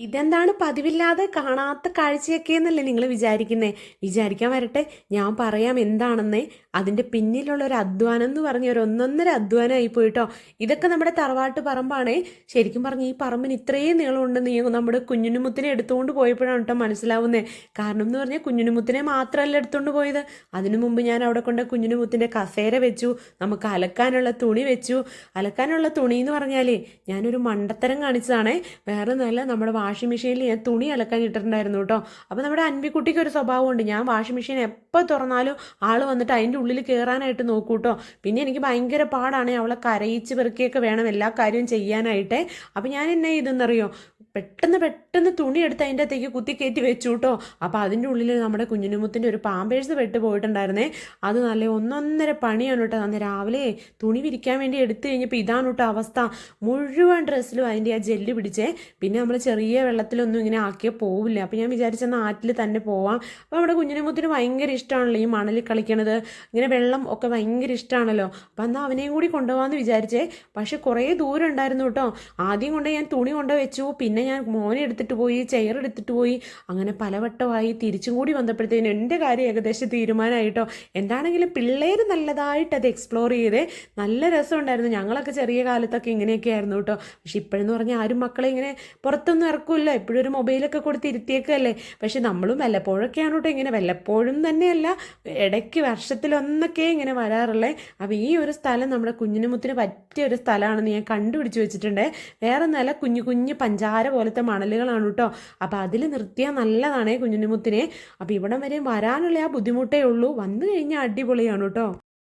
ഇതെന്താണ് പതിവില്ലാതെ കാണാത്ത കാഴ്ചയൊക്കെ എന്നല്ലേ നിങ്ങൾ വിചാരിക്കുന്നേ? വിചാരിക്കാൻ വരട്ടെ, ഞാൻ പറയാം എന്താണെന്നേ. അതിൻ്റെ പിന്നിലുള്ള ഒരു അധ്വാനം എന്ന് പറഞ്ഞ ഒരു ഒന്നൊന്നര അധ്വാനമായി പോയിട്ടോ. ഇതൊക്കെ നമ്മുടെ തറവാട്ട് പറമ്പാണേ. ശരിക്കും പറഞ്ഞ് ഈ പറമ്പിന് ഇത്രയും നീളമുണ്ടെന്ന് ഈ നമ്മുടെ കുഞ്ഞിനുമുത്തിനെ എടുത്തുകൊണ്ട് പോയപ്പോഴാണ് കേട്ടോ മനസ്സിലാവുന്നത്. കാരണം എന്ന് പറഞ്ഞാൽ കുഞ്ഞിനുമുത്തിനെ മാത്രമല്ല എടുത്തുകൊണ്ട് പോയത്. അതിനു മുമ്പ് ഞാൻ അവിടെ കൊണ്ട് കുഞ്ഞിനുമുത്തിൻ്റെ കസേര വെച്ചു, നമുക്ക് അലക്കാനുള്ള തുണി വെച്ചു. അലക്കാനുള്ള തുണി എന്ന് പറഞ്ഞാലേ ഞാനൊരു മണ്ടത്തരം കാണിച്ചതാണേ. വേറെ നല്ല നമ്മുടെ വാഷിംഗ് മെഷീനിൽ ഞാൻ തുണി അലക്കാൻ ഇട്ടിട്ടുണ്ടായിരുന്നു കേട്ടോ. അപ്പോൾ നമ്മുടെ അൻവിക്കുട്ടിക്ക് ഒരു സ്വഭാവമുണ്ട്, ഞാൻ വാഷിംഗ് മെഷീൻ എപ്പോൾ തുറന്നാലും ആൾ വന്നിട്ട് അതിൻ്റെ ഉള്ളിൽ കയറാനായിട്ട് നോക്കൂ കേട്ടോ. പിന്നെ എനിക്ക് ഭയങ്കര പാടാണ്, അവളെ കരയിച്ച് പെറുക്കിയൊക്കെ വേണം എല്ലാ കാര്യവും ചെയ്യാനായിട്ട്. അപ്പോൾ ഞാൻ എന്നെ ഇതെന്നറിയോ, പെട്ടെന്ന് തുണി എടുത്ത് അതിൻ്റെ അകത്തേക്ക് കുത്തി കയറ്റി വെച്ചു കേട്ടോ. അപ്പോൾ അതിൻ്റെ ഉള്ളിൽ നമ്മുടെ കുഞ്ഞിനുമുത്തിൻ്റെ ഒരു പാമ്പേഴ്സ് പെട്ട് പോയിട്ടുണ്ടായിരുന്നേ. അത് നല്ല ഒന്നൊന്നര പണിയാണ് കേട്ടോ. അന്ന് രാവിലെ തുണി വിരിക്കാൻ വേണ്ടി എടുത്തു കഴിഞ്ഞപ്പോൾ ഇതാണ് കേട്ടോ അവസ്ഥ. മുഴുവൻ ഡ്രസ്സിലും അതിൻ്റെ ആ ജെല്ല് പിടിച്ചേ. പിന്നെ നമ്മൾ ചെറിയ വെള്ളത്തിലൊന്നും ഇങ്ങനെ ആക്കിയാൽ പോവില്ല. അപ്പോൾ ഞാൻ വിചാരിച്ചെന്നാൽ ആറ്റിൽ തന്നെ പോവാം. അപ്പോൾ നമ്മുടെ കുഞ്ഞിനുമുത്തിന് ഭയങ്കര ഇഷ്ടമാണല്ലോ ഈ മണലിൽ കളിക്കണത്, ഇങ്ങനെ വെള്ളം ഒക്കെ ഭയങ്കര ഇഷ്ടമാണല്ലോ. അപ്പോൾ എന്നാൽ അവനെയും കൂടി കൊണ്ടുപോകാമെന്ന് വിചാരിച്ചേ. പക്ഷെ കുറേ ദൂരം ഉണ്ടായിരുന്നു കേട്ടോ. ആദ്യം കൊണ്ട് ഞാൻ തുണി കൊണ്ട് വെച്ചു, പിന്നെ ഞാൻ മോനെ എടുത്തിട്ട് പോയി, ചെയർ എടുത്തിട്ട് പോയി, അങ്ങനെ പലവട്ടമായി. തിരിച്ചും കൂടി വന്നപ്പോഴത്തേനും എൻ്റെ കാര്യം ഏകദേശം തീരുമാനമായിട്ടോ. എന്താണെങ്കിലും പിള്ളേർ നല്ലതായിട്ട് അത് എക്സ്പ്ലോർ ചെയ്തേ, നല്ല രസമുണ്ടായിരുന്നു. ഞങ്ങളൊക്കെ ചെറിയ കാലത്തൊക്കെ ഇങ്ങനെയൊക്കെ ആയിരുന്നു കേട്ടോ. പക്ഷെ ഇപ്പോഴെന്ന് പറഞ്ഞാൽ ആരും മക്കളെ ഇങ്ങനെ പുറത്തൊന്നും ഇറക്കില്ല, എപ്പോഴും ഒരു മൊബൈലൊക്കെ കൊടുത്ത് ഇരുത്തിയേക്കല്ലേ. പക്ഷെ നമ്മളും വല്ലപ്പോഴൊക്കെയാണ് കേട്ടോ ഇങ്ങനെ, വല്ലപ്പോഴും തന്നെയല്ല, ഇടയ്ക്ക് വർഷത്തിലൊന്നൊക്കെ ഇങ്ങനെ വരാറുള്ളേ. അപ്പോൾ ഈ ഒരു സ്ഥലം നമ്മുടെ കുഞ്ഞിനുമുത്തിന് പറ്റിയ ഒരു സ്ഥലമാണെന്ന് ഞാൻ കണ്ടുപിടിച്ച് വെച്ചിട്ടുണ്ട്. വേറെ നല്ല കുഞ്ഞു കുഞ്ഞു പഞ്ചാര പോലത്തെ മണലുകളാണ് കേട്ടോ. അപ്പോൾ അതിൽ നിർത്തിയാൽ നല്ലതാണേ കുഞ്ഞിനുമുത്തിനെ. അപ്പോൾ ഇവിടം വരെ വരാനുള്ള ആ ബുദ്ധിമുട്ടേ ഉള്ളൂ, വന്നു കഴിഞ്ഞാൽ അടിപൊളിയാണ് കേട്ടോ.